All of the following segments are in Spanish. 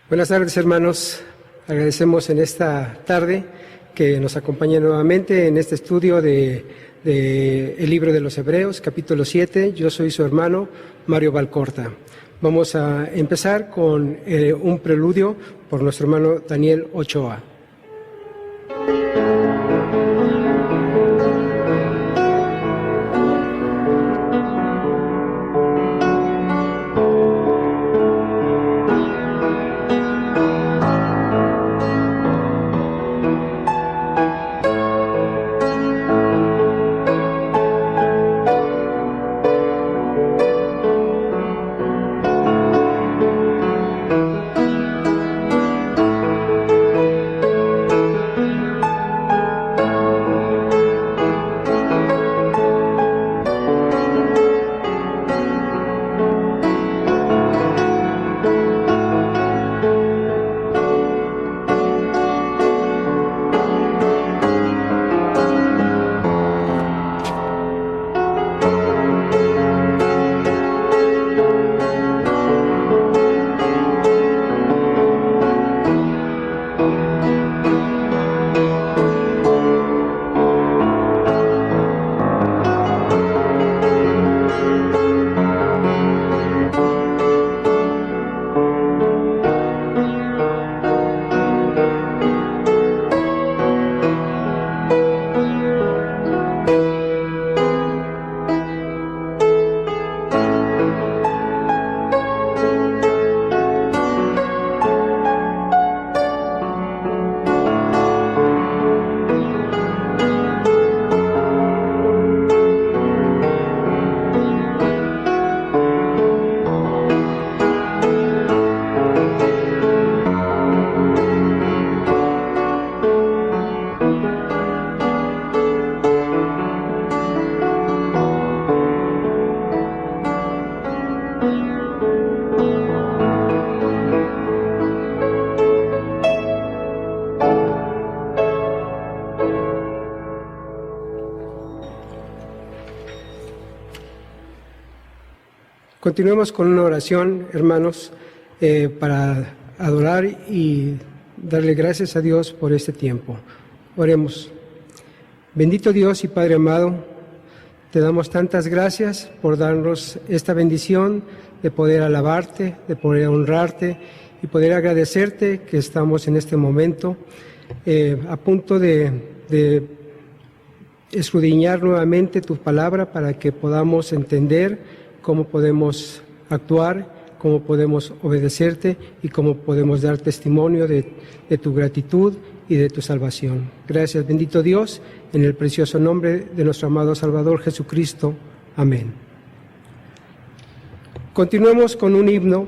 Buenas tardes, hermanos. Agradecemos en esta tarde que nos acompañe nuevamente en este estudio de el libro de los Hebreos, capítulo 7. Yo soy su hermano Mario Valcorta. Vamos a empezar con un preludio por nuestro hermano Daniel Ochoa. Continuemos con una oración, hermanos, para adorar y darle gracias a Dios por este tiempo. Oremos. Bendito Dios y Padre amado, te damos tantas gracias por darnos esta bendición de poder alabarte, de poder honrarte y poder agradecerte que estamos en este momento a punto de escudriñar nuevamente tu palabra para que podamos entender cómo podemos actuar, cómo podemos obedecerte y cómo podemos dar testimonio de tu gratitud y de tu salvación. Gracias, bendito Dios, en el precioso nombre de nuestro amado Salvador Jesucristo. Amén. Continuemos con un himno,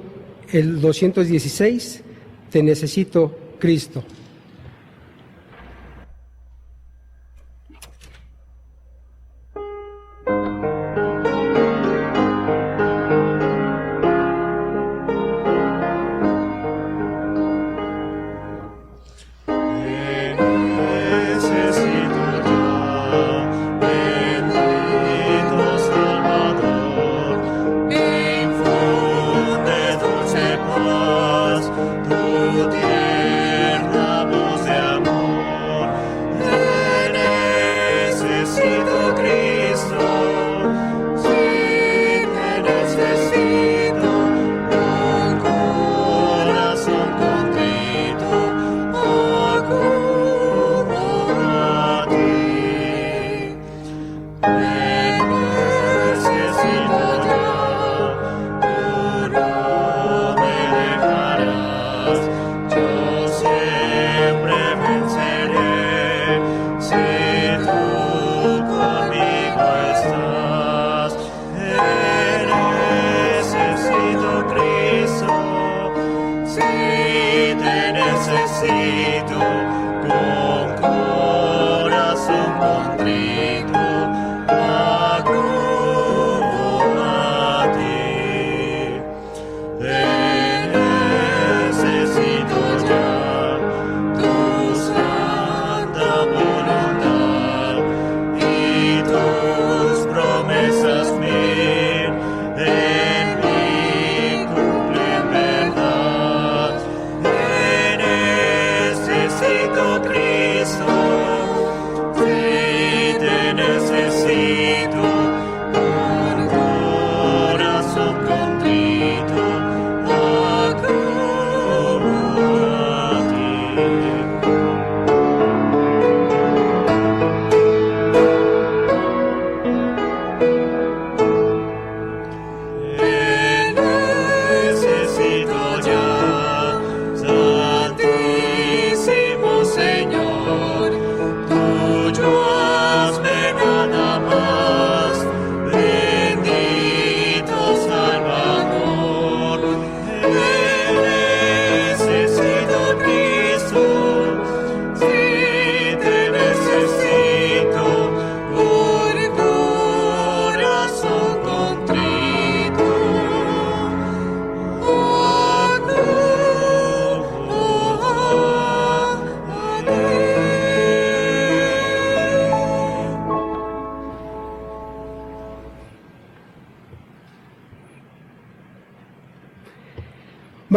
el 216, Te necesito, Cristo.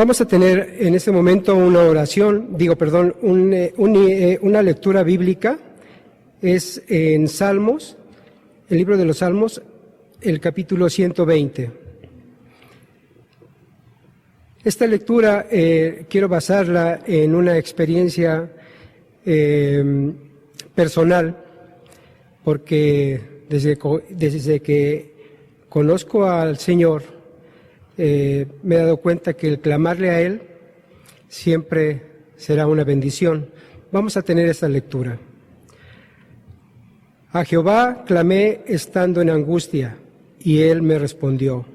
Vamos a tener en este momento una una lectura bíblica. Es en Salmos, el libro de los Salmos, el capítulo 120. Esta lectura quiero basarla en una experiencia personal, porque desde que conozco al Señor, me he dado cuenta que el clamarle a Él siempre será una bendición. Vamos a tener esta lectura. A Jehová clamé estando en angustia, y Él me respondió.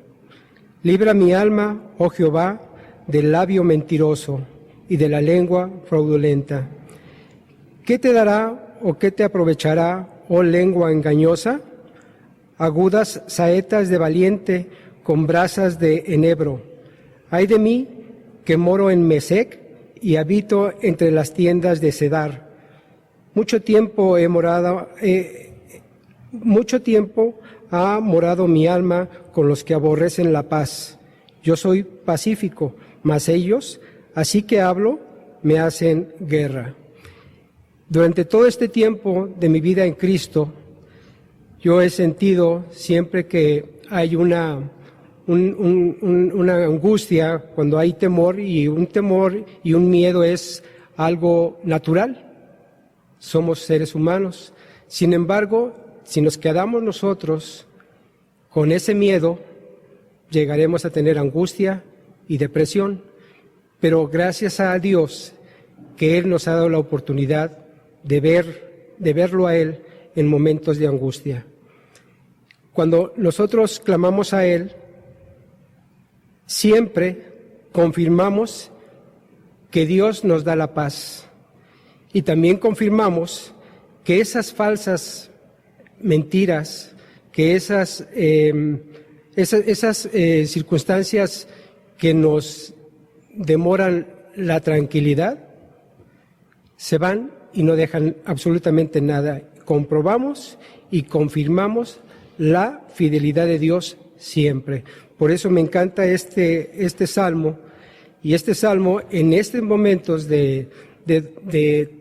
Libra mi alma, oh Jehová, del labio mentiroso y de la lengua fraudulenta. ¿Qué te dará o qué te aprovechará, oh lengua engañosa? Agudas saetas de valiente con brasas de enebro. Ay de mí, que moro en Mesec y habito entre las tiendas de Cedar. Mucho tiempo ha morado mi alma con los que aborrecen la paz. Yo soy pacífico, mas ellos, así que hablo, me hacen guerra. Durante todo este tiempo de mi vida en Cristo, yo he sentido siempre que hay una angustia, cuando hay temor y un miedo es algo natural. Somos seres humanos. Sin embargo, si nos quedamos nosotros con ese miedo, llegaremos a tener angustia y depresión. Pero gracias a Dios que Él nos ha dado la oportunidad de verlo a Él en momentos de angustia. Cuando nosotros clamamos a Él, siempre confirmamos que Dios nos da la paz, y también confirmamos que esas falsas mentiras, que esas circunstancias que nos demoran la tranquilidad, se van y no dejan absolutamente nada. Comprobamos y confirmamos la fidelidad de Dios siempre. Por eso me encanta este salmo, y este salmo en estos momentos de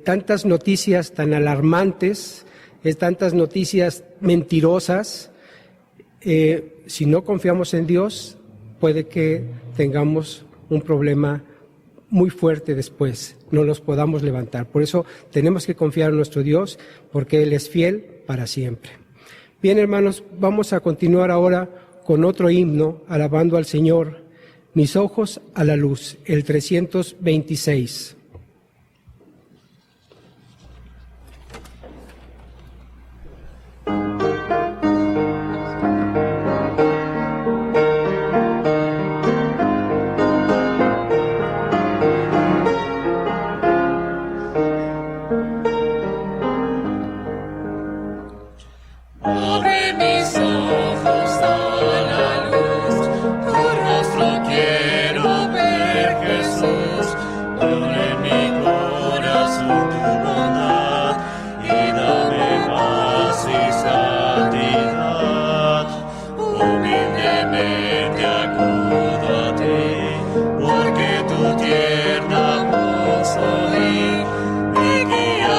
tantas noticias tan alarmantes, tantas noticias mentirosas, si no confiamos en Dios, puede que tengamos un problema muy fuerte después, no nos podamos levantar. Por eso tenemos que confiar en nuestro Dios, porque Él es fiel para siempre. Bien, hermanos, vamos a continuar ahora con otro himno, alabando al Señor. Mis ojos a la luz, el 326. Porque tu tierna voz oí, me guía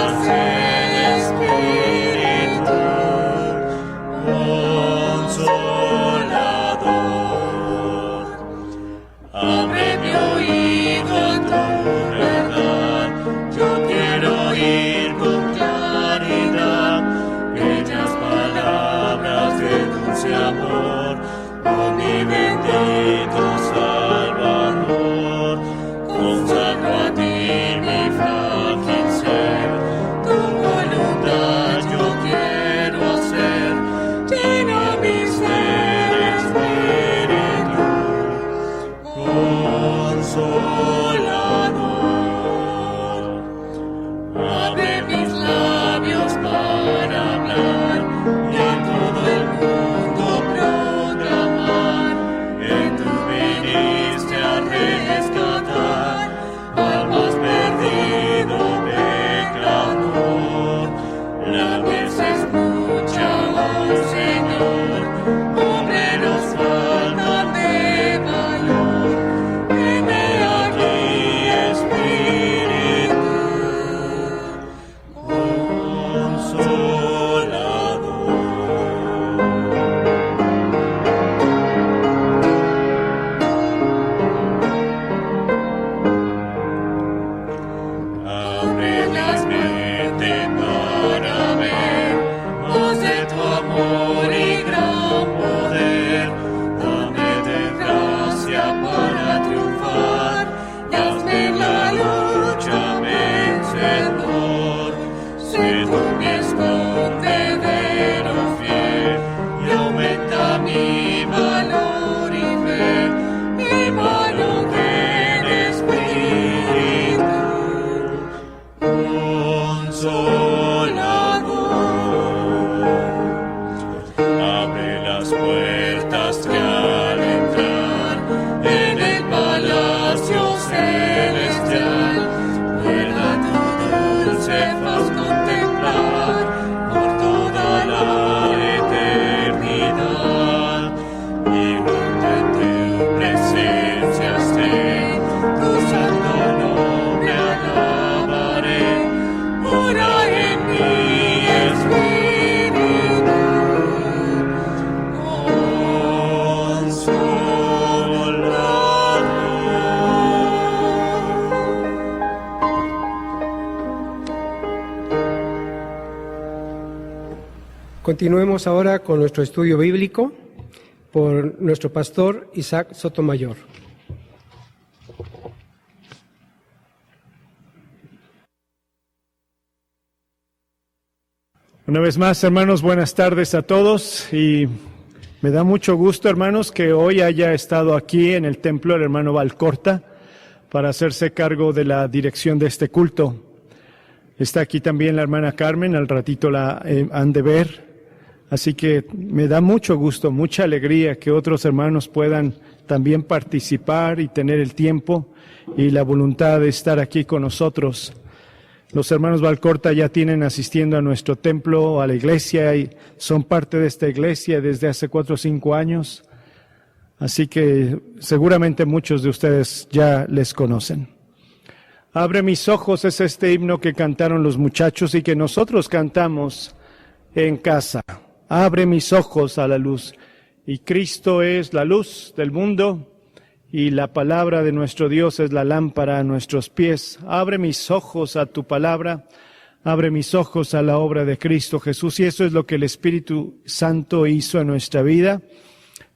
Abre las puertas que al entrar en el palacio celestial pueda tu dulce faz contemplar por toda la eternidad. Y nunca en tu presencia esté, tu santo nombre alabaré. Ora en mi espíritu, Continuemos ahora con nuestro estudio bíblico por nuestro pastor Isaac Sotomayor. Una vez más, hermanos, buenas tardes a todos y me da mucho gusto, hermanos, que hoy haya estado aquí en el templo el hermano Valcorta para hacerse cargo de la dirección de este culto. Está aquí también la hermana Carmen, al ratito la han de ver. Así que me da mucho gusto, mucha alegría que otros hermanos puedan también participar y tener el tiempo y la voluntad de estar aquí con nosotros. Los hermanos Valcorta ya tienen asistiendo a nuestro templo, a la iglesia, y son parte de esta iglesia desde hace 4 o 5 años. Así que seguramente muchos de ustedes ya les conocen. Abre mis ojos es este himno que cantaron los muchachos y que nosotros cantamos en casa. Abre mis ojos a la luz. Y Cristo es la luz del mundo y la palabra de nuestro Dios es la lámpara a nuestros pies. Abre mis ojos a tu palabra, abre mis ojos a la obra de Cristo Jesús. Y eso es lo que el Espíritu Santo hizo en nuestra vida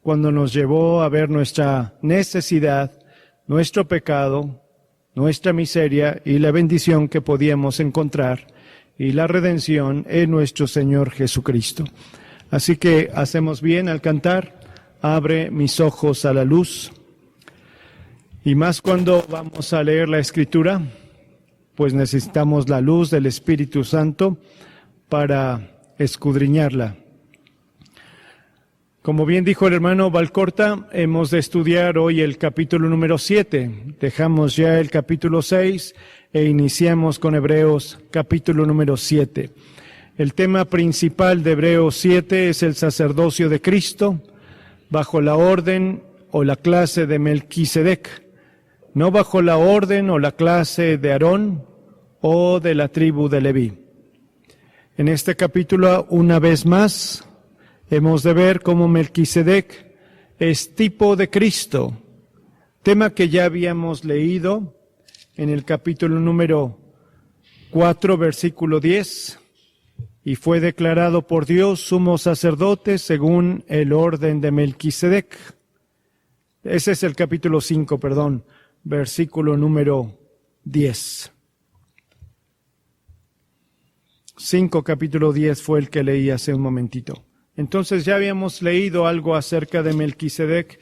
cuando nos llevó a ver nuestra necesidad, nuestro pecado, nuestra miseria y la bendición que podíamos encontrar y la redención en nuestro Señor Jesucristo. Así que hacemos bien al cantar, abre mis ojos a la luz. Y más cuando vamos a leer la Escritura, pues necesitamos la luz del Espíritu Santo para escudriñarla. Como bien dijo el hermano Valcorta, hemos de estudiar hoy el capítulo número 7. Dejamos ya el capítulo 6 e iniciamos con Hebreos capítulo número 7. El tema principal de Hebreos 7 es el sacerdocio de Cristo bajo la orden o la clase de Melquisedec, no bajo la orden o la clase de Aarón o de la tribu de Leví. En este capítulo, una vez más, hemos de ver cómo Melquisedec es tipo de Cristo, tema que ya habíamos leído en el capítulo número 4, versículo 10, y fue declarado por Dios sumo sacerdote según el orden de Melquisedec. Ese es el capítulo 5, versículo número 10. 5, capítulo 10 fue el que leí hace un momentito. Entonces ya habíamos leído algo acerca de Melquisedec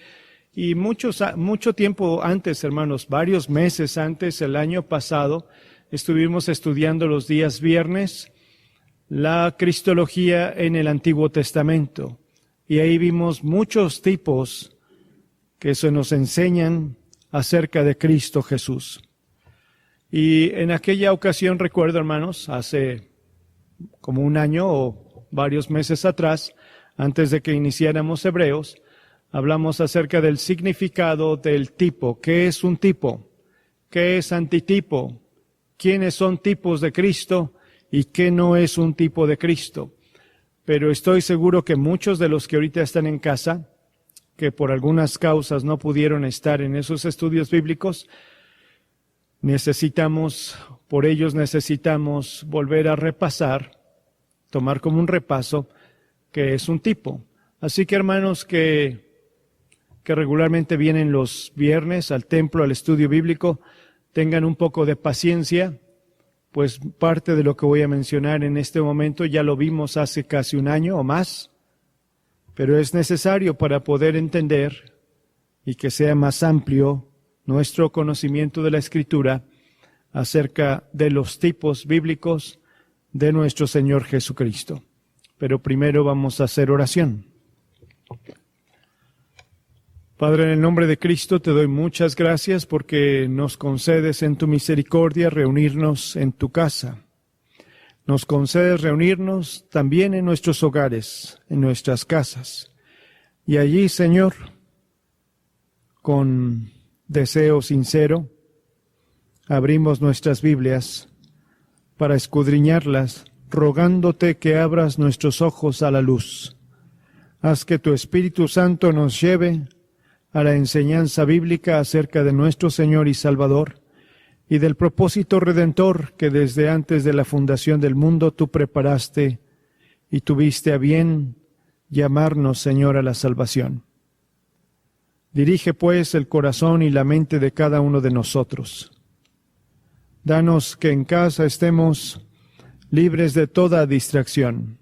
y mucho tiempo antes, hermanos, varios meses antes, el año pasado, estuvimos estudiando los días viernes la cristología en el Antiguo Testamento. Y ahí vimos muchos tipos que se nos enseñan acerca de Cristo Jesús. Y en aquella ocasión, recuerdo, hermanos, hace como un año o varios meses atrás, antes de que iniciáramos Hebreos, hablamos acerca del significado del tipo. ¿Qué es un tipo? ¿Qué es antitipo? ¿Quiénes son tipos de Cristo? ¿Y qué no es un tipo de Cristo? Pero estoy seguro que muchos de los que ahorita están en casa, que por algunas causas no pudieron estar en esos estudios bíblicos, por ellos necesitamos volver a repasar, tomar como un repaso, que es un tipo. Así que hermanos que regularmente vienen los viernes al templo, al estudio bíblico, tengan un poco de paciencia, pues parte de lo que voy a mencionar en este momento ya lo vimos hace casi un año o más, pero es necesario para poder entender y que sea más amplio nuestro conocimiento de la Escritura acerca de los tipos bíblicos de nuestro Señor Jesucristo. Pero primero vamos a hacer oración. Padre, en el nombre de Cristo te doy muchas gracias porque nos concedes en tu misericordia reunirnos en tu casa. Nos concedes reunirnos también en nuestros hogares, en nuestras casas. Y allí, Señor, con deseo sincero, abrimos nuestras Biblias para escudriñarlas, rogándote que abras nuestros ojos a la luz. Haz que tu Espíritu Santo nos lleve a la enseñanza bíblica acerca de nuestro Señor y Salvador y del propósito redentor que desde antes de la fundación del mundo tú preparaste y tuviste a bien llamarnos, Señor, a la salvación. Dirige, pues, el corazón y la mente de cada uno de nosotros. Danos que en casa estemos libres de toda distracción.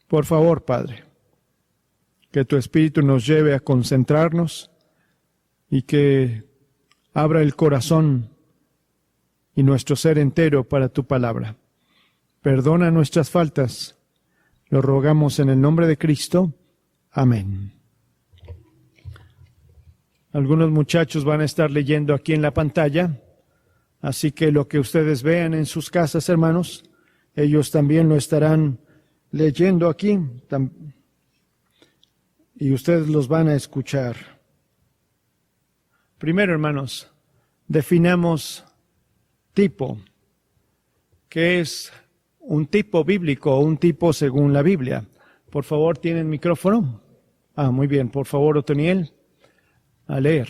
Por favor, Padre, que tu Espíritu nos lleve a concentrarnos y que abra el corazón y nuestro ser entero para tu palabra. Perdona nuestras faltas. Lo rogamos en el nombre de Cristo. Amén. Algunos muchachos van a estar leyendo aquí en la pantalla, así que lo que ustedes vean en sus casas, hermanos, ellos también lo estarán leyendo aquí. Y ustedes los van a escuchar. Primero, hermanos, definamos tipo. ¿Qué es un tipo bíblico o un tipo según la Biblia? Por favor, ¿tienen micrófono? Muy bien. Por favor, Otoniel, a leer.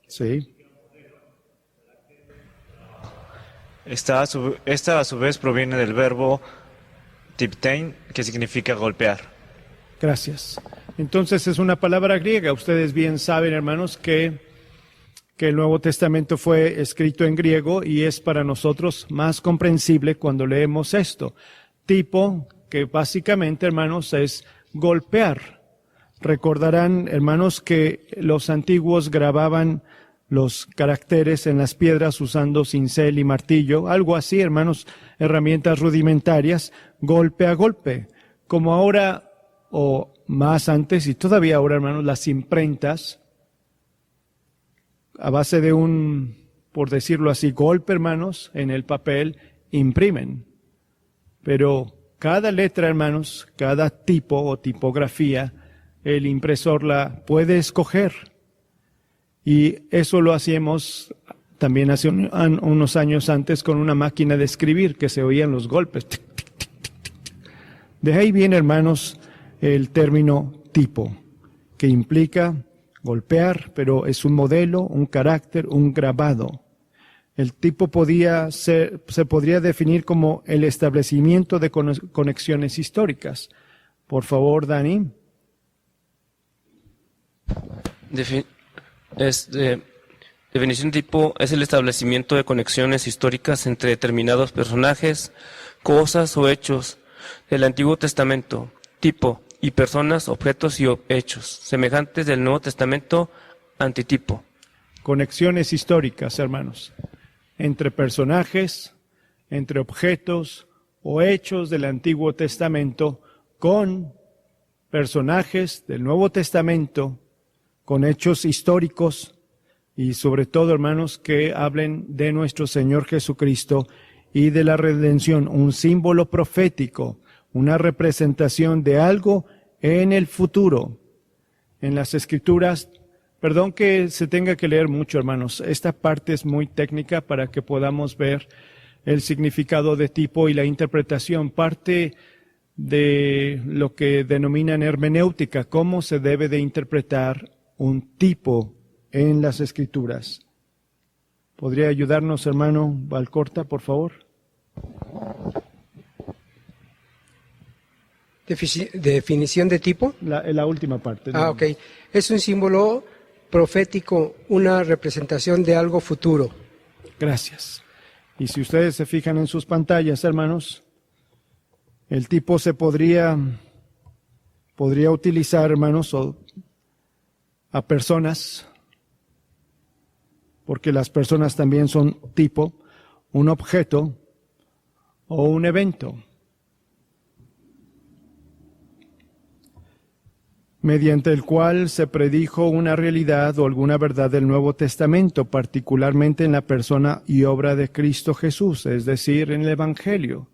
Sí. Esta a su vez proviene del verbo tiptein, que significa golpear. Gracias. Entonces es una palabra griega. Ustedes bien saben, hermanos, que el Nuevo Testamento fue escrito en griego y es para nosotros más comprensible cuando leemos esto. Tipo, que básicamente, hermanos, es golpear. Recordarán, hermanos, que los antiguos grababan los caracteres en las piedras usando cincel y martillo, algo así, hermanos, herramientas rudimentarias, golpe a golpe. Como ahora, o más antes, y todavía ahora, hermanos, las imprentas, a base de un, por decirlo así, golpe, hermanos, en el papel, imprimen. Pero cada letra, hermanos, cada tipo o tipografía, el impresor la puede escoger. Y eso lo hacíamos también hace unos años antes con una máquina de escribir que se oían los golpes. De ahí viene, hermanos, el término tipo, que implica golpear, pero es un modelo, un carácter, un grabado. El tipo se podría definir como el establecimiento de conexiones históricas. Por favor, Dani. Definición de tipo es el establecimiento de conexiones históricas entre determinados personajes, cosas o hechos del Antiguo Testamento, tipo, y personas, objetos y hechos, semejantes del Nuevo Testamento, antitipo. Conexiones históricas, hermanos, entre personajes, entre objetos o hechos del Antiguo Testamento con personajes del Nuevo Testamento, con hechos históricos y sobre todo, hermanos, que hablen de nuestro Señor Jesucristo y de la redención, un símbolo profético, una representación de algo en el futuro. En las Escrituras, perdón que se tenga que leer mucho, hermanos, esta parte es muy técnica para que podamos ver el significado de tipo y la interpretación, parte de lo que denominan hermenéutica, cómo se debe de interpretar un tipo en las Escrituras. ¿Podría ayudarnos, hermano Valcorta, por favor? Definición de tipo. La última parte. Ok. Es un símbolo profético, una representación de algo futuro. Gracias. Y si ustedes se fijan en sus pantallas, hermanos, el tipo se podría podría utilizar, hermanos, a personas, porque las personas también son tipo, un objeto o un evento, mediante el cual se predijo una realidad o alguna verdad del Nuevo Testamento, particularmente en la persona y obra de Cristo Jesús, es decir, en el Evangelio.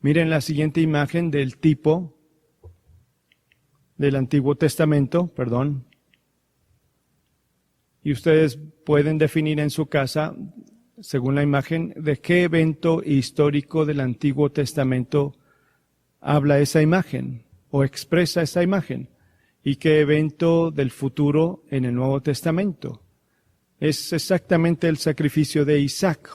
Miren la siguiente imagen del tipo del Antiguo Testamento, perdón. Y ustedes pueden definir en su casa, según la imagen, de qué evento histórico del Antiguo Testamento habla esa imagen o expresa esa imagen. ¿Y qué evento del futuro en el Nuevo Testamento? Es exactamente el sacrificio de Isaac,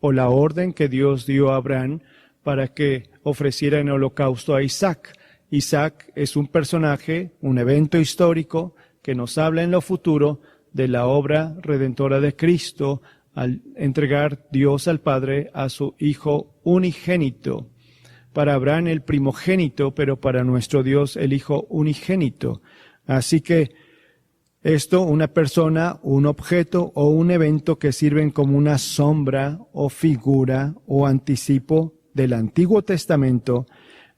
o la orden que Dios dio a Abraham para que ofreciera en holocausto a Isaac. Isaac es un personaje, un evento histórico que nos habla en lo futuro de la obra redentora de Cristo al entregar Dios al Padre a su Hijo unigénito. Para Abraham el primogénito, pero para nuestro Dios el Hijo unigénito. Así que esto, una persona, un objeto o un evento que sirven como una sombra o figura o anticipo del Antiguo Testamento,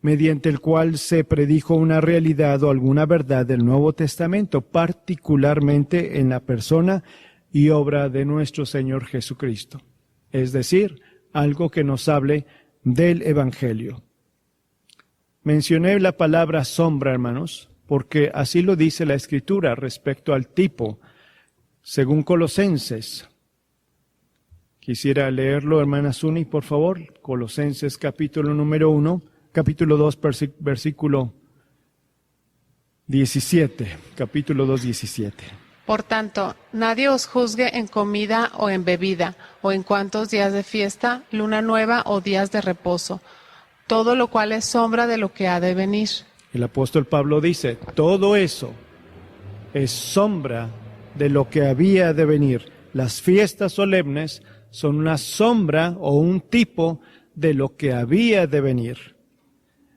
mediante el cual se predijo una realidad o alguna verdad del Nuevo Testamento, particularmente en la persona y obra de nuestro Señor Jesucristo. Es decir, algo que nos hable del Evangelio. Mencioné la palabra sombra, hermanos, porque así lo dice la Escritura respecto al tipo, según Colosenses. Quisiera leerlo, hermana Zuni, por favor. Colosenses capítulo número 1, capítulo 2, versículo 17. Capítulo 2, 17. Por tanto, nadie os juzgue en comida o en bebida, o en cuantos días de fiesta, luna nueva o días de reposo, todo lo cual es sombra de lo que ha de venir. El apóstol Pablo dice, todo eso es sombra de lo que había de venir. Las fiestas solemnes son una sombra o un tipo de lo que había de venir.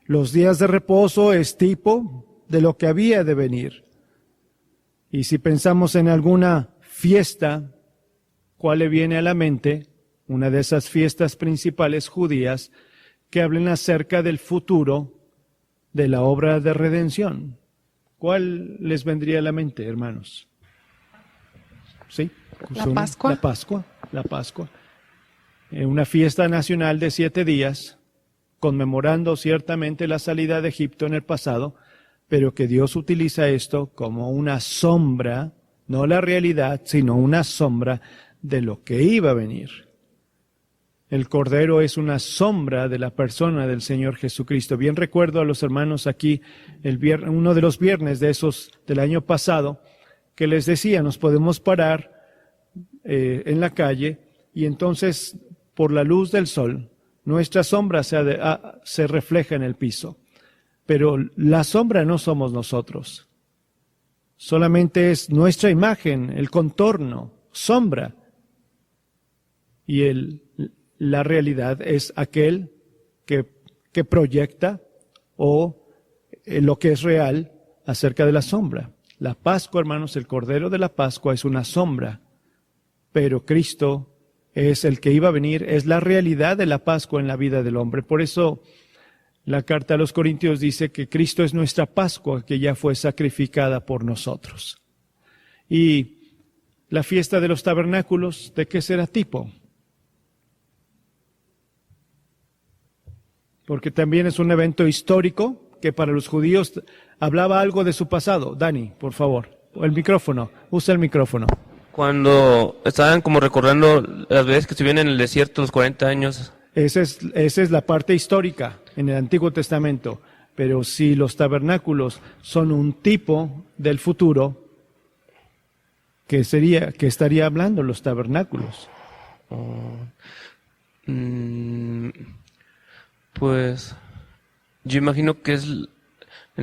Los días de reposo es tipo de lo que había de venir. Y si pensamos en alguna fiesta, ¿cuál le viene a la mente? Una de esas fiestas principales judías que hablen acerca del futuro de la obra de redención. ¿Cuál les vendría a la mente, hermanos? ¿Sí? La Pascua. La Pascua. Una fiesta nacional de 7 días, conmemorando ciertamente la salida de Egipto en el pasado, pero que Dios utiliza esto como una sombra, no la realidad, sino una sombra de lo que iba a venir. El Cordero es una sombra de la persona del Señor Jesucristo. Bien recuerdo a los hermanos aquí, uno de los viernes de esos del año pasado, que les decía, nos podemos parar en la calle y entonces por la luz del sol, nuestra sombra se refleja en el piso. Pero la sombra no somos nosotros. Solamente es nuestra imagen, el contorno, sombra. Y la realidad es aquel que proyecta o lo que es real acerca de la sombra. La Pascua, hermanos, el Cordero de la Pascua es una sombra, pero Cristo es el que iba a venir, es la realidad de la Pascua en la vida del hombre. Por eso la carta a los Corintios dice que Cristo es nuestra Pascua, que ya fue sacrificada por nosotros. Y la fiesta de los tabernáculos, ¿de qué será tipo? Porque también es un evento histórico que para los judíos hablaba algo de su pasado. Dani, por favor, el micrófono, usa el micrófono. Cuando estaban como recordando las veces que estuvieron en el desierto los 40 años. Esa es la parte histórica en el Antiguo Testamento. Pero si los tabernáculos son un tipo del futuro, ¿qué estaría hablando los tabernáculos? Pues yo imagino que en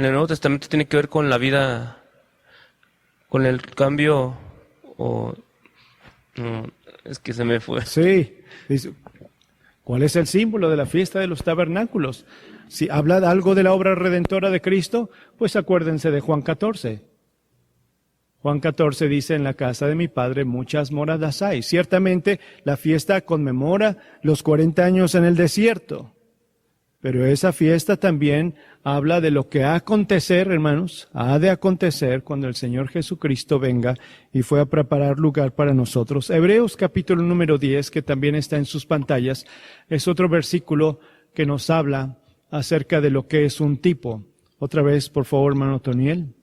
el Nuevo Testamento tiene que ver con la vida, con el cambio, es que se me fue. Sí. ¿Cuál es el símbolo de la fiesta de los tabernáculos? si habla algo de la obra redentora de Cristo, pues acuérdense de Juan 14. Juan 14 dice, en la casa de mi Padre muchas moradas hay. Ciertamente la fiesta conmemora los 40 años en el desierto, pero esa fiesta también habla de lo que ha de acontecer, hermanos, ha de acontecer cuando el Señor Jesucristo venga y fue a preparar lugar para nosotros. Hebreos capítulo número 10, que también está en sus pantallas, es otro versículo que nos habla acerca de lo que es un tipo. Otra vez, por favor, hermano Toniel.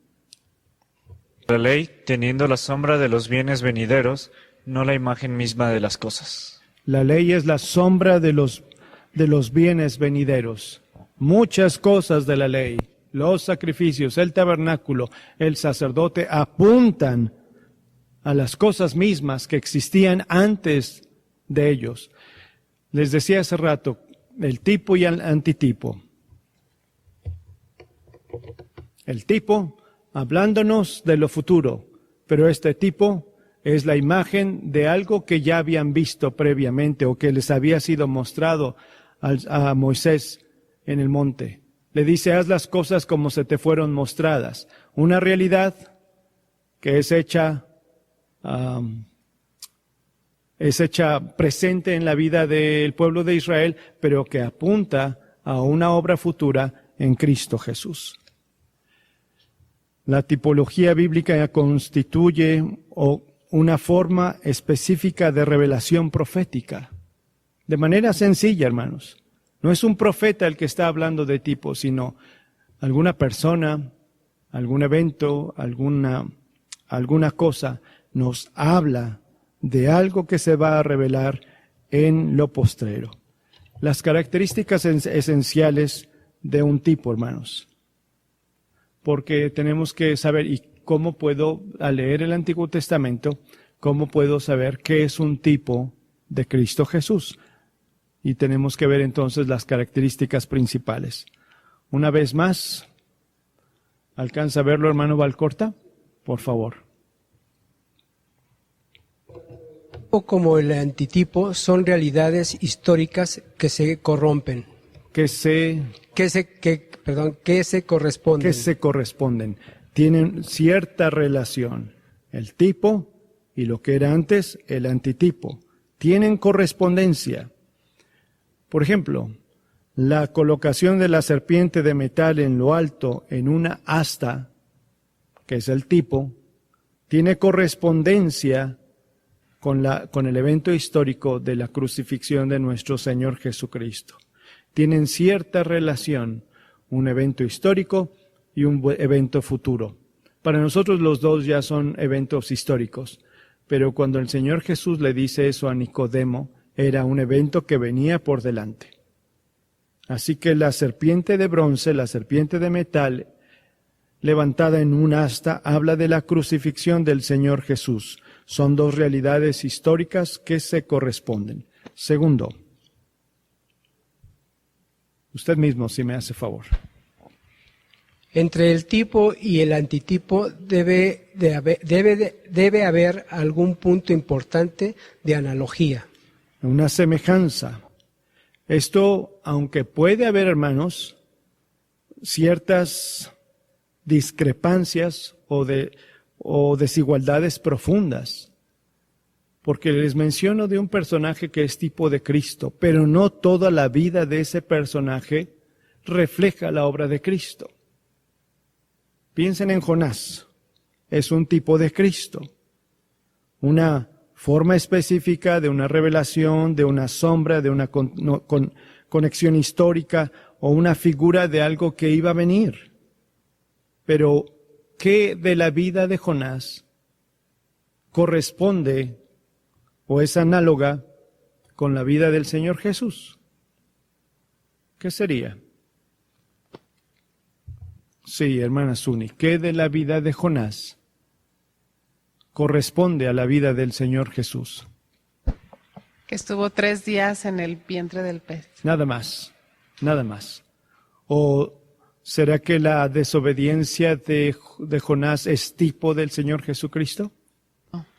La ley, teniendo la sombra de los bienes venideros, no la imagen misma de las cosas. La ley es la sombra de los bienes venideros. Muchas cosas de la ley, los sacrificios, el tabernáculo, el sacerdote, apuntan a las cosas mismas que existían antes de ellos. Les decía hace rato, el tipo y el antitipo. El tipo, hablándonos de lo futuro, pero este tipo es la imagen de algo que ya habían visto previamente o que les había sido mostrado a Moisés en el monte. Le dice, haz las cosas como se te fueron mostradas. Una realidad que es hecha presente en la vida del pueblo de Israel, pero que apunta a una obra futura en Cristo Jesús. La tipología bíblica constituye una forma específica de revelación profética. De manera sencilla, hermanos. No es un profeta el que está hablando de tipo, sino alguna persona, algún evento, alguna cosa nos habla de algo que se va a revelar en lo postrero. Las características esenciales de un tipo, hermanos. Porque tenemos que saber, ¿y cómo puedo, al leer el Antiguo Testamento, cómo puedo saber qué es un tipo de Cristo Jesús? Y tenemos que ver entonces las características principales. Una vez más, ¿alcanza a verlo, hermano Valcorta? Por favor. Como el antitipo son realidades históricas que se corrompen. Que se corresponden. Que se corresponden. Tienen cierta relación. El tipo y lo que era antes, el antitipo. Tienen correspondencia. Por ejemplo, la colocación de la serpiente de metal en lo alto en una asta, que es el tipo, tiene correspondencia con el evento histórico de la crucifixión de nuestro Señor Jesucristo. Tienen cierta relación, un evento histórico y un evento futuro. Para nosotros los dos ya son eventos históricos, pero cuando el Señor Jesús le dice eso a Nicodemo, era un evento que venía por delante. Así que la serpiente de bronce, la serpiente de metal, levantada en un asta, habla de la crucifixión del Señor Jesús. Son dos realidades históricas que se corresponden. Segundo, usted mismo, si me hace favor. Entre el tipo y el antitipo debe haber algún punto importante de analogía. Una semejanza. Esto, aunque puede haber, hermanos, ciertas discrepancias o desigualdades profundas, porque les menciono de un personaje que es tipo de Cristo, pero no toda la vida de ese personaje refleja la obra de Cristo. Piensen en Jonás, es un tipo de Cristo, una forma específica de una revelación, de una sombra, de una conexión histórica o una figura de algo que iba a venir. Pero, ¿qué de la vida de Jonás corresponde o es análoga con la vida del Señor Jesús? ¿Qué sería? Sí, hermana Suni, ¿qué de la vida de Jonás corresponde a la vida del Señor Jesús? Que estuvo 3 días en el vientre del pez. Nada más, nada más. ¿O será que la desobediencia de Jonás es tipo del Señor Jesucristo?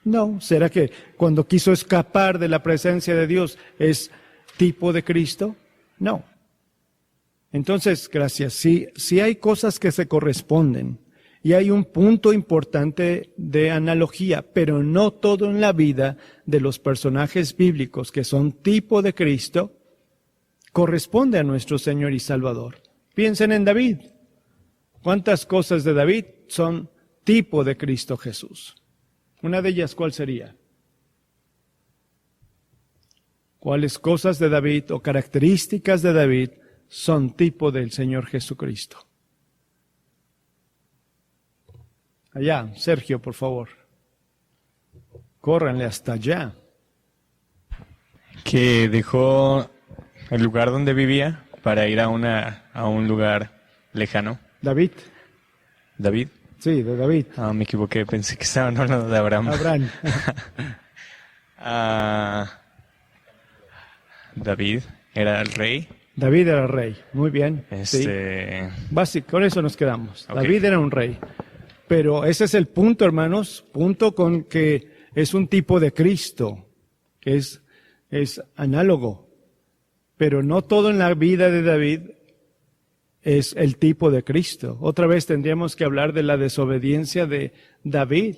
No. ¿Será que cuando quiso escapar de la presencia de Dios es tipo de Cristo? No. Entonces, gracias. Si hay cosas que se corresponden y hay un punto importante de analogía, pero no todo en la vida de los personajes bíblicos que son tipo de Cristo corresponde a nuestro Señor y Salvador. Piensen en David. ¿Cuántas cosas de David son tipo de Cristo Jesús? Una de ellas, ¿cuál sería? ¿Cuáles cosas de David o características de David son tipo del Señor Jesucristo? Allá, Sergio, por favor. Córranle hasta allá. Que dejó el lugar donde vivía para ir a un lugar lejano. David. ¿David? Sí, de David. Ah, me equivoqué, pensé que estaban hablando de Abraham. Abraham. David era el rey. David era rey. Muy bien. Sí. Básico, con eso nos quedamos. Ok. David era un rey. Pero ese es el punto, hermanos. Punto con que es un tipo de Cristo. Que es análogo. Pero no todo en la vida de David es el tipo de Cristo. Otra vez tendríamos que hablar de la desobediencia de David,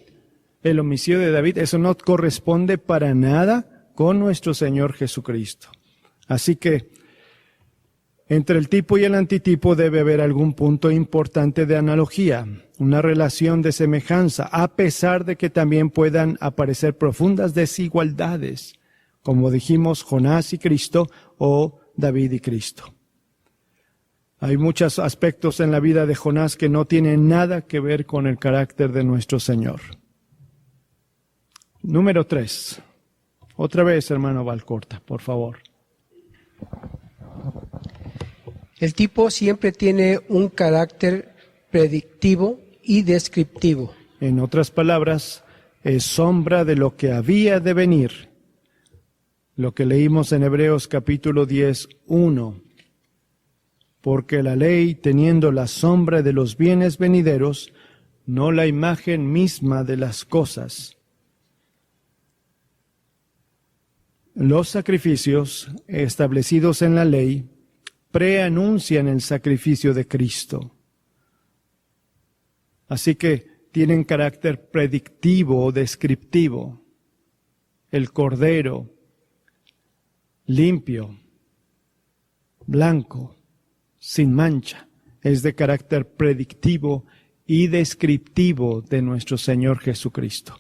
el homicidio de David. Eso no corresponde para nada con nuestro Señor Jesucristo. Así que entre el tipo y el antitipo debe haber algún punto importante de analogía, una relación de semejanza, a pesar de que también puedan aparecer profundas desigualdades, como dijimos, Jonás y Cristo o David y Cristo. Hay muchos aspectos en la vida de Jonás que no tienen nada que ver con el carácter de nuestro Señor. Número 3. Otra vez, hermano Valcorta, por favor. El tipo siempre tiene un carácter predictivo y descriptivo. En otras palabras, es sombra de lo que había de venir. Lo que leímos en Hebreos capítulo 10, 1. Porque la ley, teniendo la sombra de los bienes venideros, no la imagen misma de las cosas. Los sacrificios establecidos en la ley preanuncian el sacrificio de Cristo. Así que tienen carácter predictivo o descriptivo. El cordero, limpio, blanco, sin mancha, es de carácter predictivo y descriptivo de nuestro Señor Jesucristo,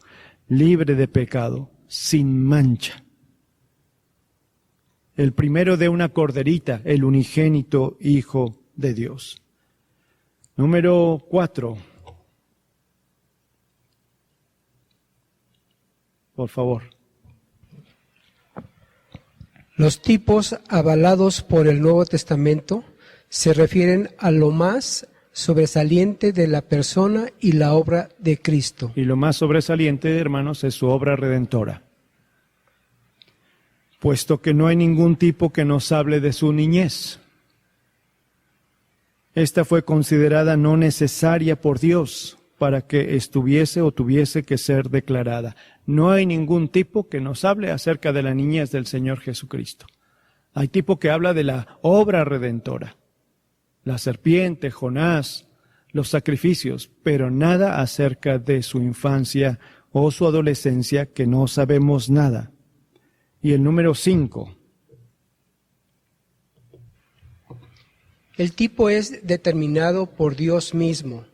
libre de pecado, sin mancha. El primero de una corderita, el unigénito Hijo de Dios. Número 4. Por favor. Los tipos avalados por el Nuevo Testamento se refieren a lo más sobresaliente de la persona y la obra de Cristo. Y lo más sobresaliente, hermanos, es su obra redentora. Puesto que no hay ningún tipo que nos hable de su niñez. Esta fue considerada no necesaria por Dios para que estuviese o tuviese que ser declarada. No hay ningún tipo que nos hable acerca de la niñez del Señor Jesucristo. Hay tipo que habla de la obra redentora, la serpiente, Jonás, los sacrificios, pero nada acerca de su infancia o su adolescencia, que no sabemos nada. Y el número 5. El tipo es determinado por Dios mismo,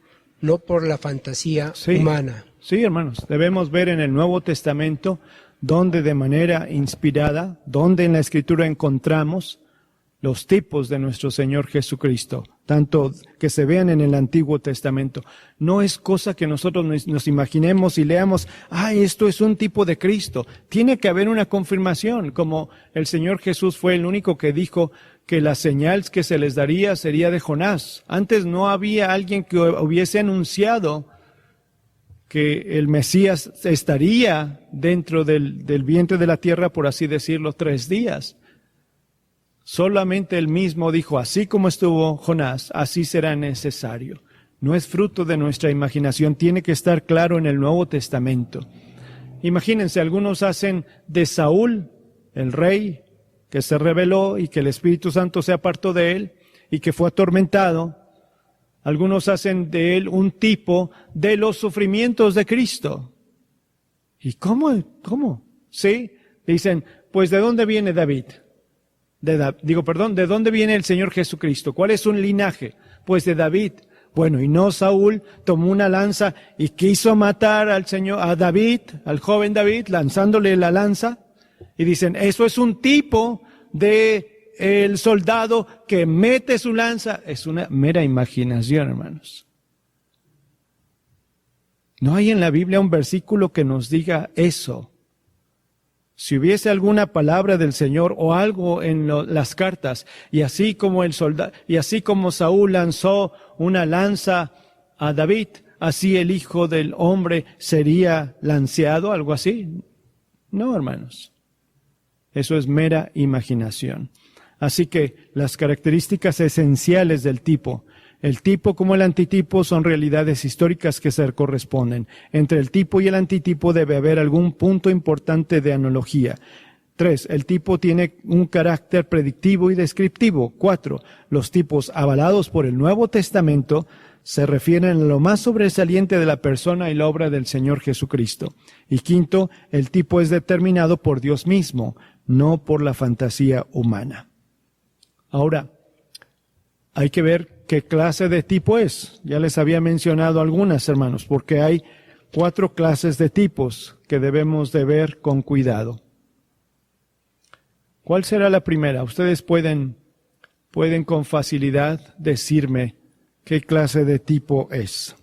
no por la fantasía humana. Sí, hermanos, debemos ver en el Nuevo Testamento donde de manera inspirada, donde en la Escritura encontramos los tipos de nuestro Señor Jesucristo, tanto que se vean en el Antiguo Testamento. No es cosa que nosotros nos imaginemos y leamos, esto es un tipo de Cristo. Tiene que haber una confirmación, como el Señor Jesús fue el único que dijo que la señal que se les daría sería de Jonás. Antes no había alguien que hubiese anunciado que el Mesías estaría dentro del vientre de la tierra, por así decirlo, 3 días. Solamente él mismo dijo, así como estuvo Jonás, así será necesario. No es fruto de nuestra imaginación, tiene que estar claro en el Nuevo Testamento. Imagínense, algunos hacen de Saúl, el rey, que se rebeló y que el Espíritu Santo se apartó de él, y que fue atormentado, algunos hacen de él un tipo de los sufrimientos de Cristo. ¿Y cómo? ¿Sí? Dicen, pues ¿de dónde viene David? ¿de dónde viene el Señor Jesucristo? ¿Cuál es su linaje? Pues de David. Bueno, y no Saúl tomó una lanza y quiso matar a David, al joven David, lanzándole la lanza. Y dicen, eso es un tipo de el soldado que mete su lanza. Es una mera imaginación, hermanos. No hay en la Biblia un versículo que nos diga eso. Si hubiese alguna palabra del Señor o algo en las cartas, y así como Saúl lanzó una lanza a David, así el Hijo del Hombre sería lanceado, algo así. No, hermanos. Eso es mera imaginación. Así que las características esenciales del tipo, el tipo como el antitipo, son realidades históricas que se corresponden. Entre el tipo y el antitipo debe haber algún punto importante de analogía. 3. El tipo tiene un carácter predictivo y descriptivo. 4. Los tipos avalados por el Nuevo Testamento se refieren a lo más sobresaliente de la persona y la obra del Señor Jesucristo. Y 5. El tipo es determinado por Dios mismo, no por la fantasía humana. Ahora, hay que ver qué clase de tipo es. Ya les había mencionado algunas, hermanos, porque hay 4 clases de tipos que debemos de ver con cuidado. ¿Cuál será la primera? Ustedes pueden con facilidad decirme qué clase de tipo es.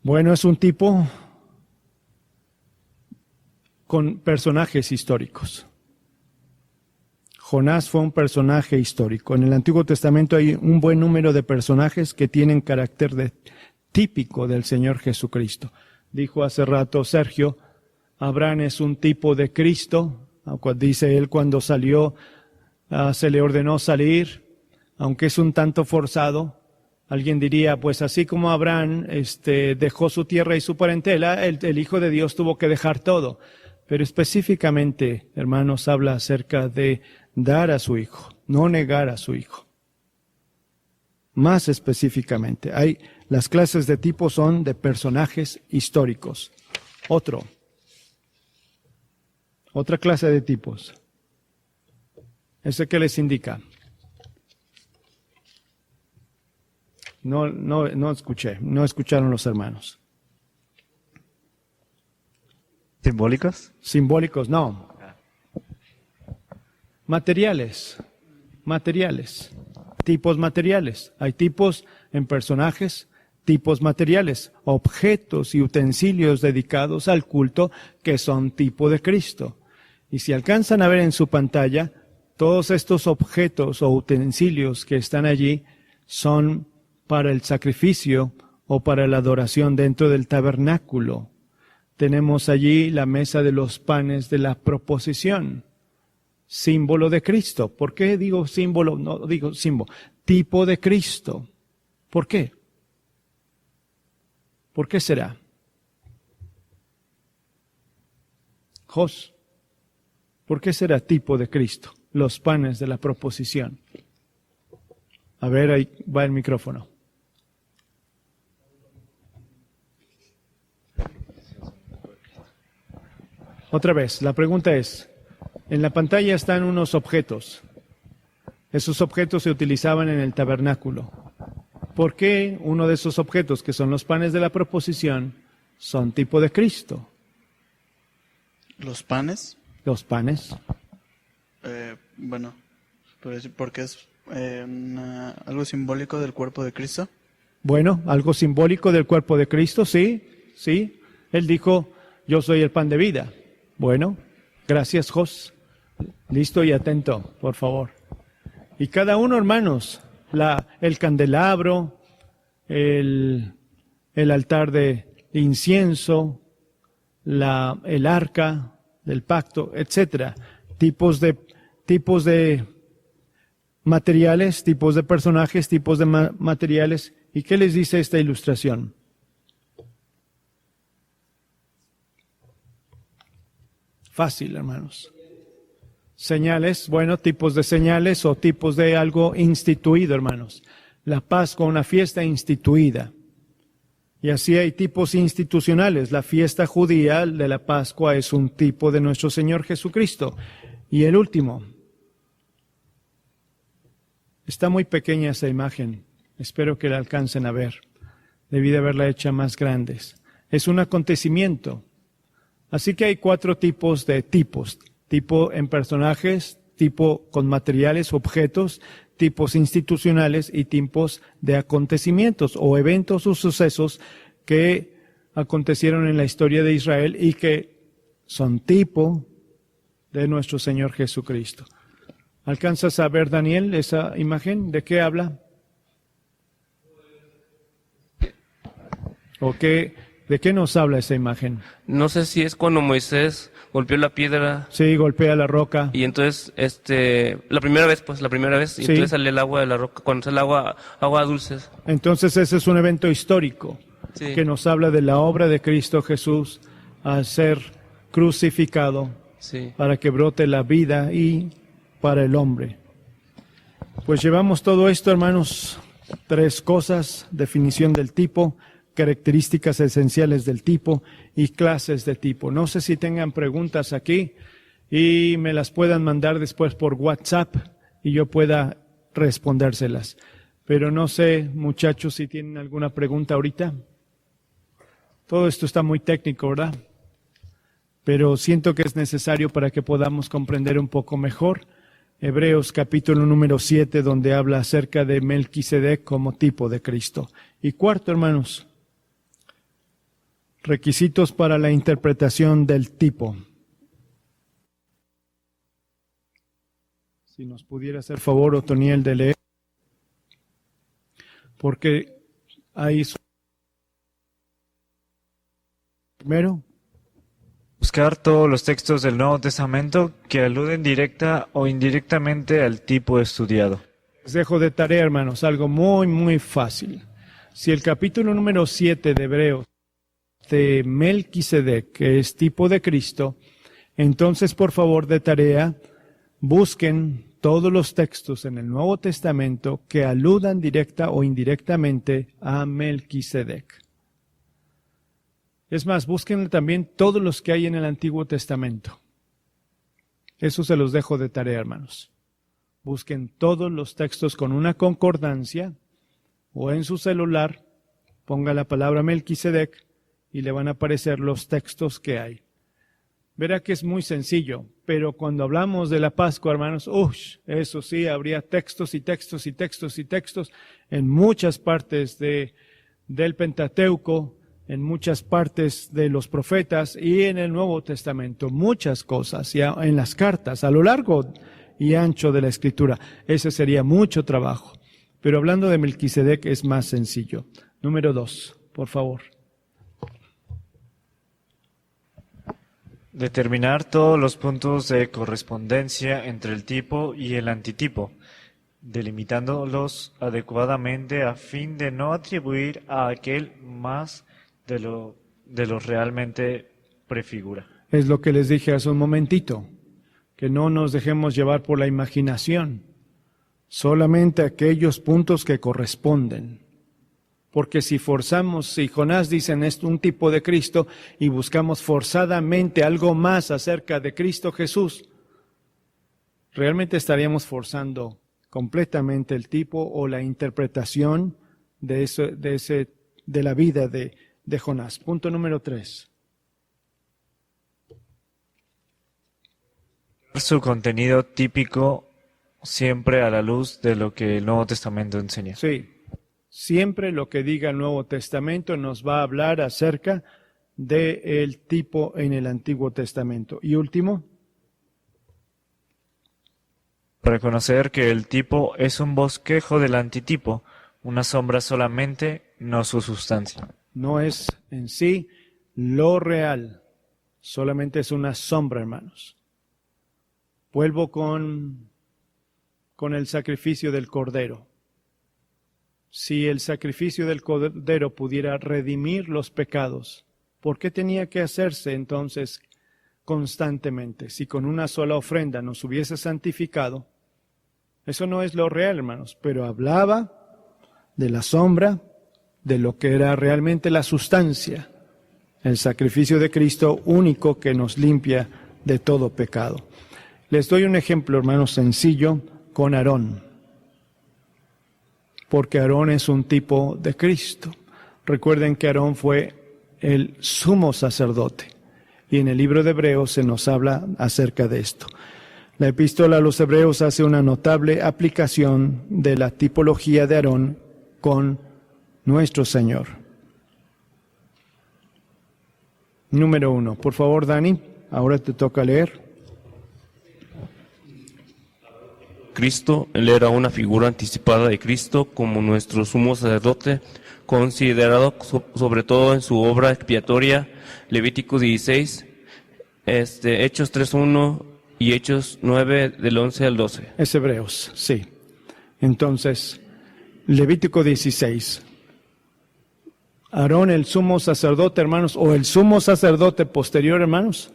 Bueno, es un tipo con personajes históricos. Jonás fue un personaje histórico. En el Antiguo Testamento hay un buen número de personajes que tienen carácter típico del Señor Jesucristo. Dijo hace rato Sergio, Abraham es un tipo de Cristo. Dice él, cuando salió, se le ordenó salir, aunque es un tanto forzado. Alguien diría, pues así como Abraham dejó su tierra y su parentela, el Hijo de Dios tuvo que dejar todo. Pero específicamente, hermanos, habla acerca de dar a su Hijo, no negar a su Hijo. Más específicamente, las clases de tipo son de personajes históricos. Otra clase de tipos. ¿Ese qué les indica? No escucharon los hermanos. ¿Simbólicos? Simbólicos, no. Materiales. Tipos materiales. Hay tipos en personajes, tipos materiales, objetos y utensilios dedicados al culto que son tipo de Cristo. Y si alcanzan a ver en su pantalla, todos estos objetos o utensilios que están allí son para el sacrificio o para la adoración dentro del tabernáculo. Tenemos allí la mesa de los panes de la proposición, símbolo de Cristo. ¿Por qué digo símbolo? No digo símbolo, tipo de Cristo. ¿Por qué? ¿Por qué será? Jos, ¿por qué será tipo de Cristo? Los panes de la proposición. A ver, ahí va el micrófono. Otra vez, la pregunta es, en la pantalla están unos objetos. Esos objetos se utilizaban en el tabernáculo. ¿Por qué uno de esos objetos, que son los panes de la proposición, son tipo de Cristo? ¿Los panes? Los panes. Bueno, porque es algo simbólico del cuerpo de Cristo. Bueno, algo simbólico del cuerpo de Cristo, sí. Él dijo, yo soy el pan de vida. Bueno, gracias, Jos. Listo y atento, por favor. Y cada uno, hermanos, el candelabro, el altar de incienso, el arca del pacto, etcétera. Tipos de materiales, tipos de personajes, tipos de materiales. ¿Y qué les dice esta ilustración? Fácil, hermanos. Señales, bueno, tipos de señales o tipos de algo instituido, hermanos. La Pascua, una fiesta instituida. Y así hay tipos institucionales. La fiesta judía de la Pascua es un tipo de nuestro Señor Jesucristo. Y el último. Está muy pequeña esa imagen. Espero que la alcancen a ver. Debí de haberla hecha más grandes. Es un acontecimiento. Así que hay 4 tipos de tipos. Tipo en personajes, tipo con materiales, objetos, tipos institucionales y tipos de acontecimientos o eventos o sucesos que acontecieron en la historia de Israel y que son tipo de nuestro Señor Jesucristo. ¿Alcanzas a ver, Daniel, esa imagen? ¿De qué habla? ¿O de qué nos habla esa imagen? No sé si es cuando Moisés golpeó la piedra Sí, golpea la roca. y entonces, la primera vez, y Sí. entonces sale el agua de la roca, cuando sale el agua dulce. Entonces ese es un evento histórico Sí. que nos habla de la obra de Cristo Jesús al ser crucificado Sí. para que brote la vida y para el hombre. Pues llevamos todo esto, hermanos, 3 cosas: definición del tipo, características esenciales del tipo y clases de tipo. No sé si tengan preguntas aquí y me las puedan mandar después por WhatsApp y yo pueda respondérselas. Pero no sé, muchachos, si tienen alguna pregunta ahorita. Todo esto está muy técnico, ¿verdad? Pero siento que es necesario para que podamos comprender un poco mejor Hebreos capítulo número 7, donde habla acerca de Melquisedec como tipo de Cristo. Y cuarto, hermanos, requisitos para la interpretación del tipo. Si nos pudiera hacer favor, Otoniel, de leer, porque ahí primero. Buscar todos los textos del Nuevo Testamento que aluden directa o indirectamente al tipo estudiado. Les dejo de tarea, hermanos, algo muy, muy fácil. Si el capítulo número 7 de Hebreos de Melquisedec, que es tipo de Cristo, entonces, por favor, de tarea, busquen todos los textos en el Nuevo Testamento que aludan directa o indirectamente a Melquisedec. Es más, busquen también todos los que hay en el Antiguo Testamento. Eso se los dejo de tarea, hermanos. Busquen todos los textos con una concordancia o en su celular, ponga la palabra Melquisedec y le van a aparecer los textos que hay. Verá que es muy sencillo, pero cuando hablamos de la Pascua, hermanos, eso sí, habría textos y textos y textos y textos en muchas partes del Pentateuco, en muchas partes de los profetas y en el Nuevo Testamento, muchas cosas, y en las cartas, a lo largo y ancho de la Escritura. Ese sería mucho trabajo. Pero hablando de Melquisedec es más sencillo. Número 2, por favor. Determinar todos los puntos de correspondencia entre el tipo y el antitipo, delimitándolos adecuadamente a fin de no atribuir a aquel más de lo realmente prefigura. Es lo que les dije hace un momentito, que no nos dejemos llevar por la imaginación, solamente aquellos puntos que corresponden. Porque si Jonás dice en esto un tipo de Cristo y buscamos forzadamente algo más acerca de Cristo Jesús, realmente estaríamos forzando completamente el tipo o la interpretación de la vida de Jonás. Punto número 3. Su contenido típico siempre a la luz de lo que el Nuevo Testamento enseña. Sí, siempre lo que diga el Nuevo Testamento nos va a hablar acerca del tipo en el Antiguo Testamento. Y último, Reconocer que el tipo es un bosquejo del antitipo, una sombra solamente, no su sustancia. no es en sí lo real, solamente es una sombra, hermanos. Vuelvo con el sacrificio del Cordero. Si el sacrificio del Cordero pudiera redimir los pecados, ¿por qué tenía que hacerse entonces constantemente. Si con una sola ofrenda nos hubiese santificado, eso no es lo real, hermanos, pero hablaba de la sombra, de lo que era realmente la sustancia, el sacrificio de Cristo único que nos limpia de todo pecado. Les doy un ejemplo, hermanos, sencillo con Aarón, porque Aarón es un tipo de Cristo. Recuerden que Aarón fue el sumo sacerdote, y en el libro de Hebreos se nos habla acerca de esto. La epístola a los Hebreos hace una notable aplicación de la tipología de Aarón con nuestro Señor. Número 1. Por favor, Dani, ahora te toca leer. Cristo, él era una figura anticipada de Cristo como nuestro sumo sacerdote, considerado sobre todo en su obra expiatoria, Levítico 16, Hechos 3:1 y Hechos 9 del 11 al 12. Es Hebreos, sí. Entonces, Levítico 16. Aarón, el sumo sacerdote, hermanos, o el sumo sacerdote posterior, hermanos,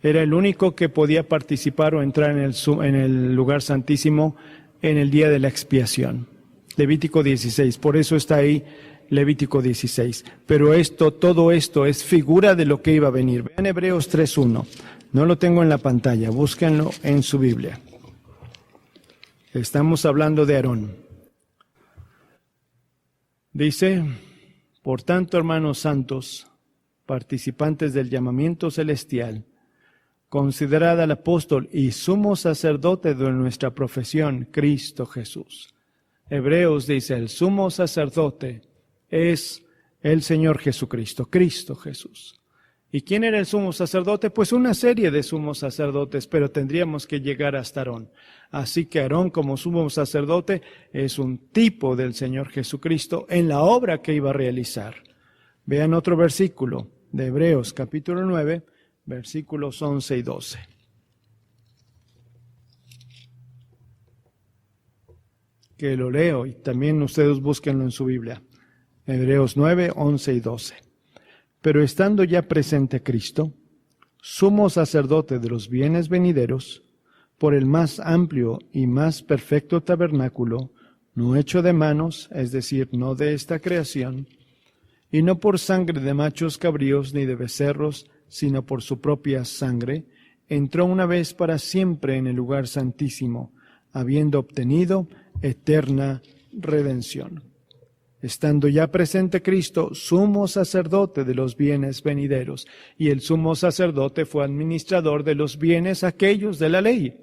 era el único que podía participar o entrar en el lugar santísimo en el día de la expiación. Levítico 16, por eso está ahí Levítico 16. Pero todo esto es figura de lo que iba a venir. Vean Hebreos 3:1. No lo tengo en la pantalla, búsquenlo en su Biblia. Estamos hablando de Aarón. Dice: por tanto, hermanos santos, participantes del llamamiento celestial, considerad al apóstol y sumo sacerdote de nuestra profesión, Cristo Jesús. Hebreos dice, el sumo sacerdote es el Señor Jesucristo, Cristo Jesús. ¿Y quién era el sumo sacerdote? Pues una serie de sumos sacerdotes, pero tendríamos que llegar hasta Aarón. Así que Aarón como sumo sacerdote es un tipo del Señor Jesucristo en la obra que iba a realizar. Vean otro versículo de Hebreos capítulo 9, versículos 11 y 12. Que lo leo y también ustedes búsquenlo en su Biblia. Hebreos 9, 11 y 12. Pero estando ya presente Cristo, sumo sacerdote de los bienes venideros, por el más amplio y más perfecto tabernáculo, no hecho de manos, es decir, no de esta creación, y no por sangre de machos cabríos ni de becerros, sino por su propia sangre, entró una vez para siempre en el lugar santísimo, habiendo obtenido eterna redención. Estando ya presente Cristo, sumo sacerdote de los bienes venideros, y el sumo sacerdote fue administrador de los bienes aquellos de la ley,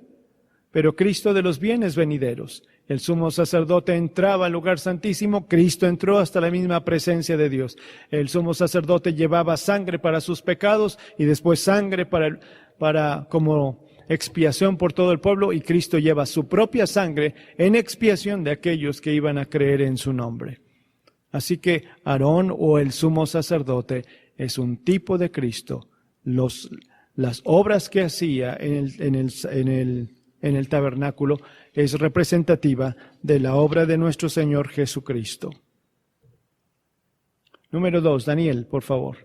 pero Cristo de los bienes venideros. El sumo sacerdote entraba al lugar santísimo, Cristo entró hasta la misma presencia de Dios. El sumo sacerdote llevaba sangre para sus pecados y después sangre para como expiación por todo el pueblo, y Cristo lleva su propia sangre en expiación de aquellos que iban a creer en su nombre. Así que Aarón o el sumo sacerdote es un tipo de Cristo. Las obras que hacía en el tabernáculo es representativa de la obra de nuestro Señor Jesucristo. Número 2, Daniel, por favor.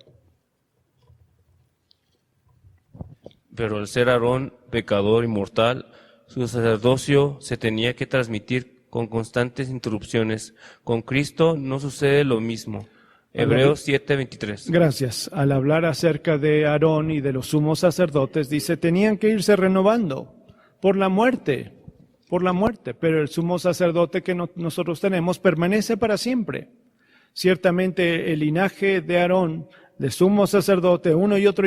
Pero al ser Aarón pecador y mortal, su sacerdocio se tenía que transmitir con constantes interrupciones. Con Cristo no sucede lo mismo. Hebreos 7:23. Gracias. Al hablar acerca de Aarón y de los sumos sacerdotes, dice, tenían que irse renovando por la muerte, pero el sumo sacerdote que nosotros tenemos permanece para siempre. Ciertamente el linaje de Aarón, de sumo sacerdote, uno y otro,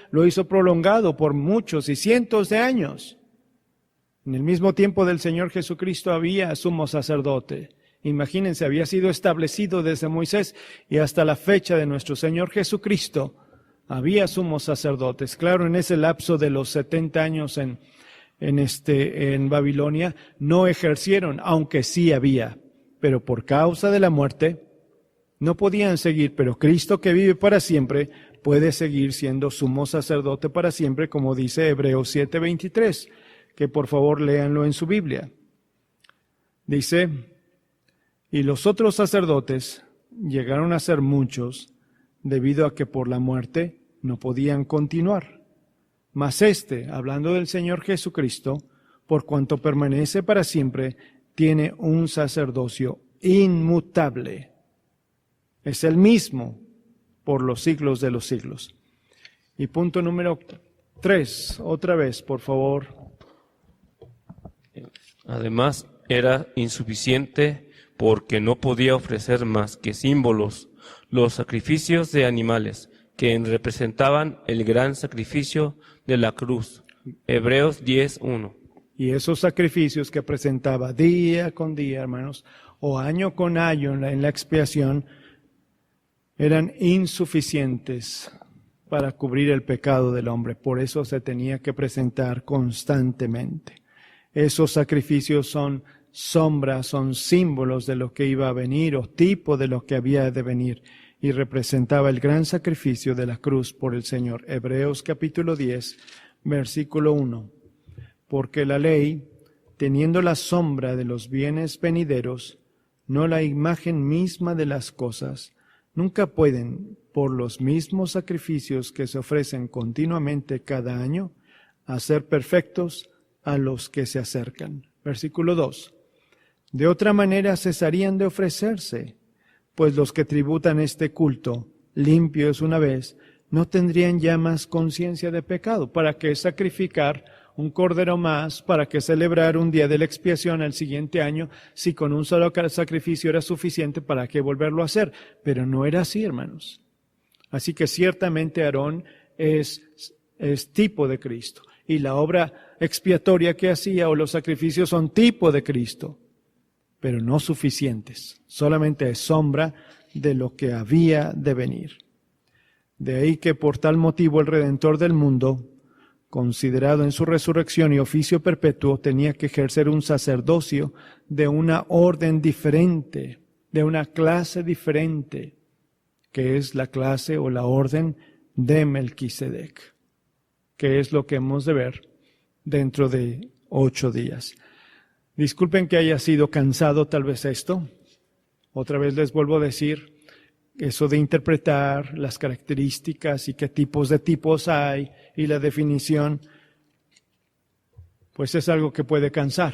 lo hizo prolongado por muchos y cientos de años. En el mismo tiempo del Señor Jesucristo había sumo sacerdote. Imagínense, había sido establecido desde Moisés y hasta la fecha de nuestro Señor Jesucristo. Había sumos sacerdotes. Claro, en ese lapso de los 70 años en Babilonia no ejercieron, aunque sí había. Pero por causa de la muerte no podían seguir. Pero Cristo, que vive para siempre, puede seguir siendo sumo sacerdote para siempre, como dice Hebreos 7:23. Que por favor léanlo en su Biblia. Dice, y los otros sacerdotes llegaron a ser muchos debido a que por la muerte no podían continuar. Mas este, hablando del Señor Jesucristo, por cuanto permanece para siempre, tiene un sacerdocio inmutable. Es el mismo por los siglos de los siglos. Y punto número 3, otra vez, por favor. Además, era insuficiente porque no podía ofrecer más que símbolos, los sacrificios de animales, que representaban el gran sacrificio de la cruz. Hebreos 10:1. Y esos sacrificios que presentaba día con día, hermanos, o año con año en la expiación, eran insuficientes para cubrir el pecado del hombre. Por eso se tenía que presentar constantemente. Esos sacrificios son sombras, son símbolos de lo que iba a venir o tipo de lo que había de venir. Y representaba el gran sacrificio de la cruz por el Señor. Hebreos capítulo 10, versículo 1. Porque la ley, teniendo la sombra de los bienes venideros, no la imagen misma de las cosas, nunca pueden, por los mismos sacrificios que se ofrecen continuamente cada año, hacer perfectos a los que se acercan. Versículo 2. De otra manera cesarían de ofrecerse, pues los que tributan este culto, limpios una vez, no tendrían ya más conciencia de pecado. ¿Para qué sacrificar un cordero más? ¿Para qué celebrar un día de la expiación al siguiente año? Si con un solo sacrificio era suficiente, ¿para qué volverlo a hacer? Pero no era así, hermanos. Así que ciertamente Aarón es tipo de Cristo. Y la obra expiatoria que hacía o los sacrificios son tipo de Cristo, pero no suficientes. Solamente es sombra de lo que había de venir. De ahí que por tal motivo el Redentor del mundo, considerado en su resurrección y oficio perpetuo, tenía que ejercer un sacerdocio de una orden diferente, de una clase diferente, que es la clase o la orden de Melquisedec, que es lo que hemos de ver dentro de 8 días. Disculpen que haya sido cansado tal vez esto. Otra vez les vuelvo a decir, eso de interpretar las características y qué tipos de tipos hay y la definición, pues es algo que puede cansar,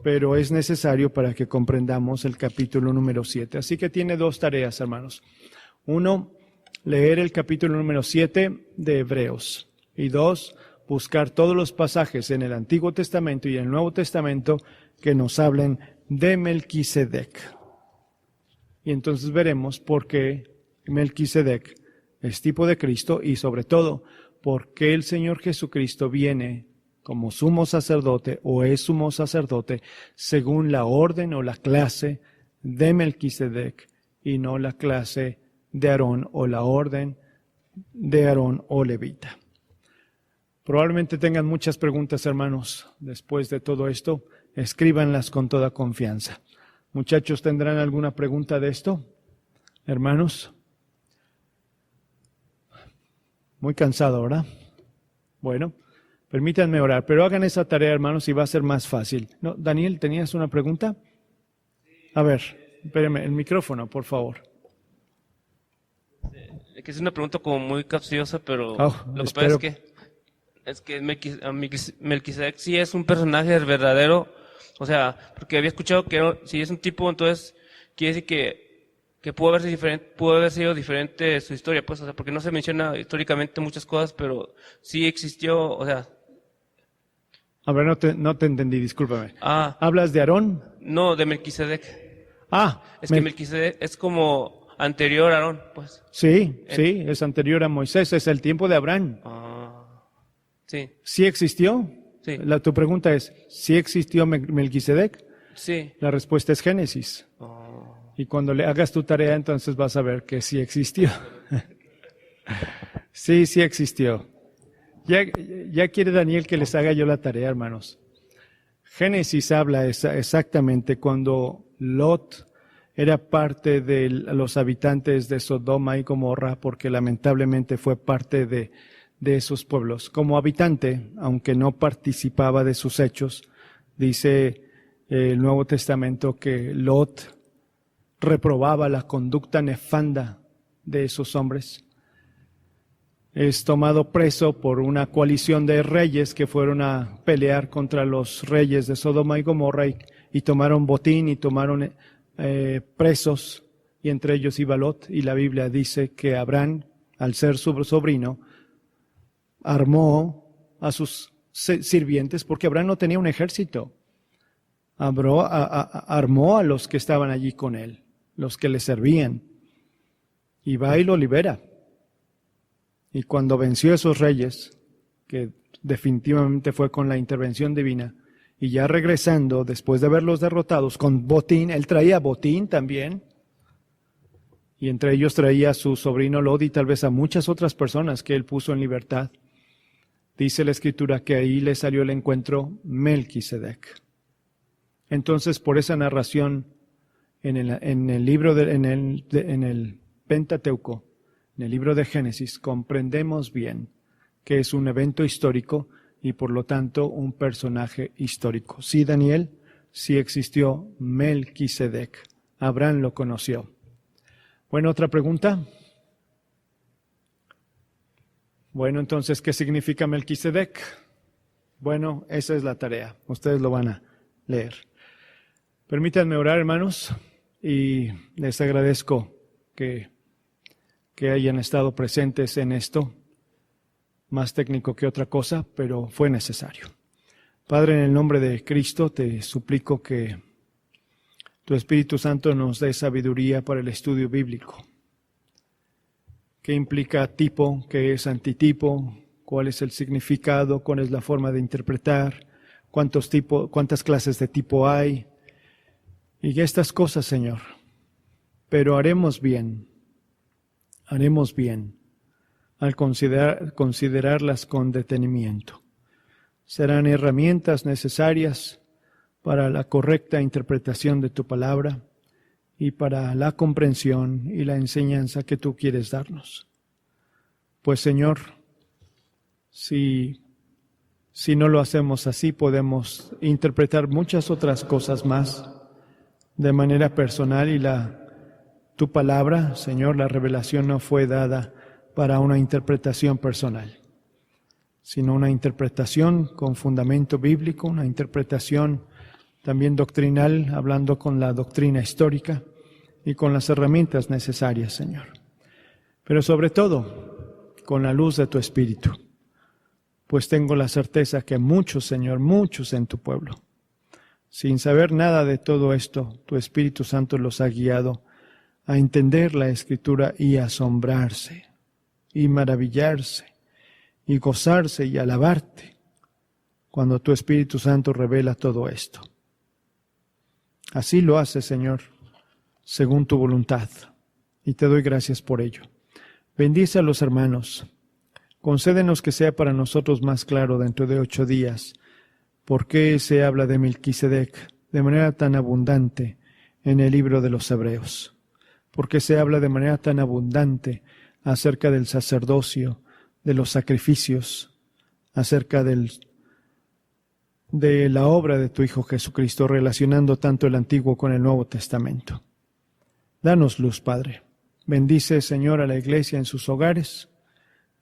pero es necesario para que comprendamos el capítulo número 7. Así que tiene 2 tareas, hermanos. 1, leer el capítulo número 7 de Hebreos. Y 2, buscar todos los pasajes en el Antiguo Testamento y en el Nuevo Testamento que nos hablen de Melquisedec. Y entonces veremos por qué Melquisedec es tipo de Cristo y sobre todo por qué el Señor Jesucristo viene como sumo sacerdote o es sumo sacerdote según la orden o la clase de Melquisedec y no la clase de Aarón o la orden de Aarón o levita. Probablemente tengan muchas preguntas, hermanos, después de todo esto. Escríbanlas con toda confianza. Muchachos, ¿tendrán alguna pregunta de esto? Hermanos. Muy cansado, ¿verdad? Bueno, permítanme orar, pero hagan esa tarea, hermanos, y va a ser más fácil. ¿No? Daniel, ¿tenías una pregunta? A ver, espéreme, el micrófono, por favor. Que es una pregunta como muy capciosa, pero lo que espero. pasa es que Melquisedec sí es un personaje verdadero, o sea, porque había escuchado que si es un tipo, entonces quiere decir que pudo haber sido diferente su historia, pues, o sea, porque no se menciona históricamente muchas cosas, pero sí existió, o sea. A ver, no te entendí, discúlpame. Ah. ¿Hablas de Aarón? No, de Melquisedec. Que Melquisedec es como anterior a Aarón, pues. Sí, es anterior a Moisés, es el tiempo de Abraham. Sí. ¿Sí existió? Sí. Tu pregunta es, ¿sí existió Melquisedec? Sí. La respuesta es Génesis. Y cuando le hagas tu tarea, entonces vas a ver que sí existió. Sí existió. Ya quiere Daniel que les haga yo la tarea, hermanos. Génesis habla exactamente cuando Lot era parte de los habitantes de Sodoma y Gomorra, porque lamentablemente fue parte de esos pueblos. Como habitante, aunque no participaba de sus hechos, dice el Nuevo Testamento que Lot reprobaba la conducta nefanda de esos hombres. es tomado preso por una coalición de reyes que fueron a pelear contra los reyes de Sodoma y Gomorra y tomaron botín y tomaron presos, y entre ellos iba Lot, y la Biblia dice que Abraham, al ser su sobrino, armó a sus sirvientes, porque Abraham no tenía un ejército. Armó a los que estaban allí con él, los que le servían, y va y lo libera. Y cuando venció a esos reyes, que definitivamente fue con la intervención divina, y ya regresando, después de haberlos derrotados, con botín, él traía botín también, y entre ellos traía a su sobrino Lot y tal vez a muchas otras personas que él puso en libertad. Dice la Escritura que ahí le salió el encuentro Melquisedec. Entonces, por esa narración en el libro en el Pentateuco, en el libro de Génesis, comprendemos bien que es un evento histórico y por lo tanto un personaje histórico. Sí, Daniel, sí existió Melquisedec. Abraham lo conoció. Bueno, ¿otra pregunta? Bueno, entonces, ¿qué significa Melquisedec? Bueno, esa es la tarea. Ustedes lo van a leer. Permítanme orar, hermanos, y les agradezco que hayan estado presentes en esto. Más técnico que otra cosa, pero fue necesario. Padre, en el nombre de Cristo te suplico que tu Espíritu Santo nos dé sabiduría para el estudio bíblico. ¿Qué implica tipo? ¿Qué es antitipo? ¿Cuál es el significado? ¿Cuál es la forma de interpretar? ¿Cuántas clases de tipo hay? Y estas cosas, Señor. Pero haremos bien al considerarlas con detenimiento. Serán herramientas necesarias para la correcta interpretación de tu palabra y para la comprensión y la enseñanza que tú quieres darnos. Pues, Señor, si no lo hacemos así, podemos interpretar muchas otras cosas más de manera personal y tu palabra, Señor, la revelación no fue dada para una interpretación personal, sino una interpretación con fundamento bíblico, una interpretación también doctrinal, hablando con la doctrina histórica y con las herramientas necesarias, Señor. Pero sobre todo, con la luz de tu Espíritu, pues tengo la certeza que muchos, Señor, muchos en tu pueblo, sin saber nada de todo esto, tu Espíritu Santo los ha guiado a entender la Escritura y asombrarse, y maravillarse, y gozarse y alabarte, cuando tu Espíritu Santo revela todo esto. Así lo hace, Señor, según tu voluntad, y te doy gracias por ello. Bendice a los hermanos. Concédenos que sea para nosotros más claro dentro de 8 días por qué se habla de Melquisedec de manera tan abundante en el libro de los Hebreos. Por qué se habla de manera tan abundante acerca del sacerdocio, de los sacrificios, acerca de la obra de tu Hijo Jesucristo, relacionando tanto el Antiguo con el Nuevo Testamento. Danos luz, Padre. Bendice, Señor, a la Iglesia en sus hogares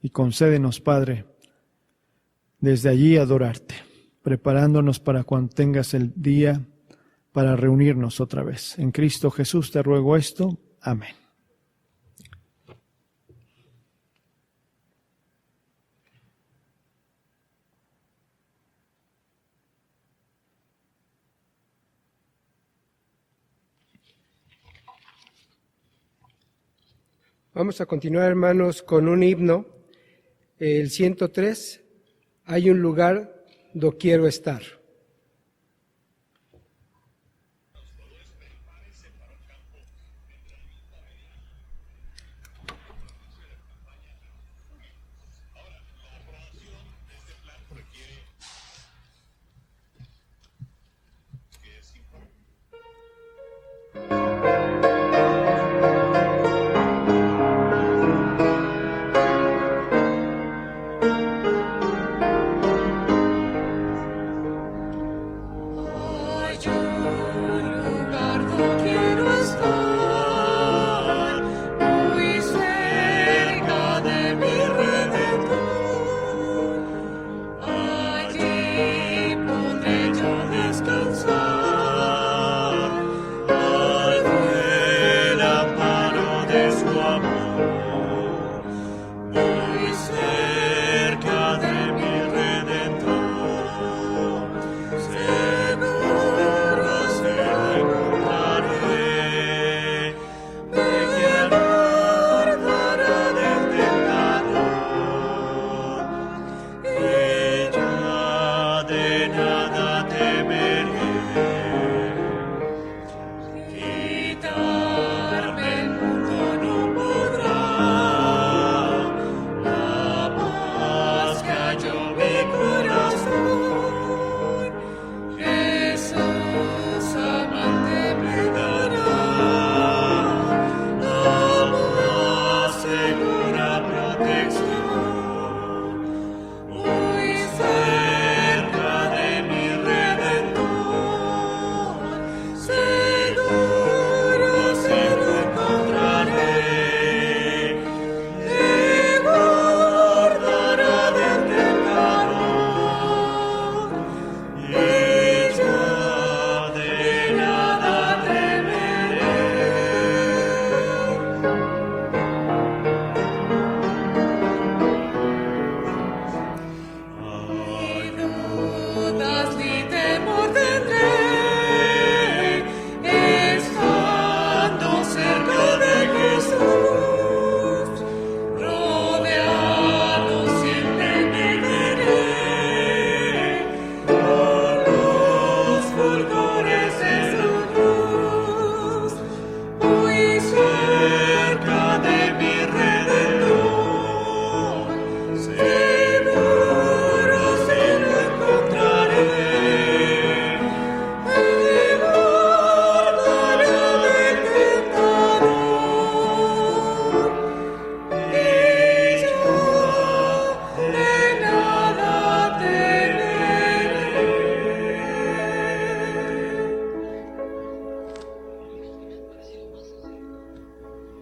y concédenos, Padre, desde allí adorarte, preparándonos para cuando tengas el día para reunirnos otra vez. En Cristo Jesús te ruego esto. Amén. Vamos a continuar, hermanos, con un himno, el 103, Hay un lugar donde quiero estar.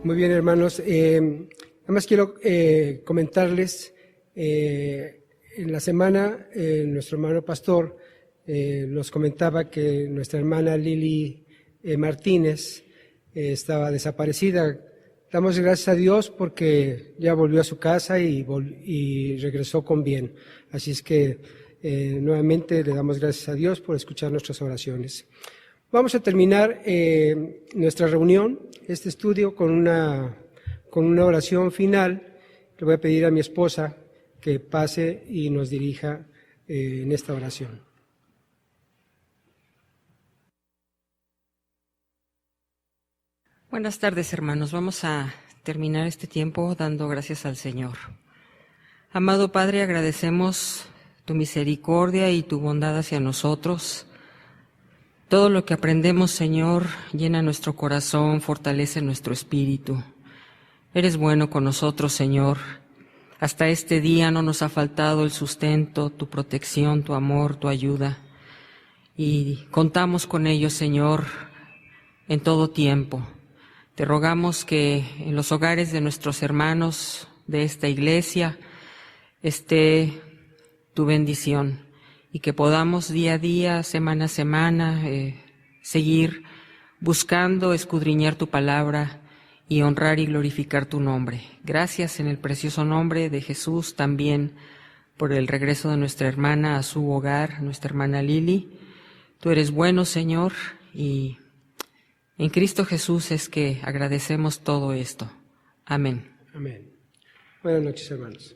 Muy bien, hermanos. Nada más quiero comentarles, en la semana nuestro hermano pastor nos comentaba que nuestra hermana Lili Martínez estaba desaparecida. Damos gracias a Dios porque ya volvió a su casa y regresó con bien. Así es que nuevamente le damos gracias a Dios por escuchar nuestras oraciones. Vamos a terminar nuestra reunión, este estudio, con una oración final. Le voy a pedir a mi esposa que pase y nos dirija en esta oración. Buenas tardes, hermanos. Vamos a terminar este tiempo dando gracias al Señor. Amado Padre, agradecemos tu misericordia y tu bondad hacia nosotros. Todo lo que aprendemos, Señor, llena nuestro corazón, fortalece nuestro espíritu. Eres bueno con nosotros, Señor. Hasta este día no nos ha faltado el sustento, tu protección, tu amor, tu ayuda. Y contamos con ello, Señor, en todo tiempo. Te rogamos que en los hogares de nuestros hermanos de esta iglesia esté tu bendición y que podamos día a día, semana a semana, seguir buscando escudriñar tu palabra y honrar y glorificar tu nombre. Gracias en el precioso nombre de Jesús también por el regreso de nuestra hermana a su hogar, nuestra hermana Lili. Tú eres bueno, Señor, y en Cristo Jesús es que agradecemos todo esto. Amén. Amén. Buenas noches, hermanos.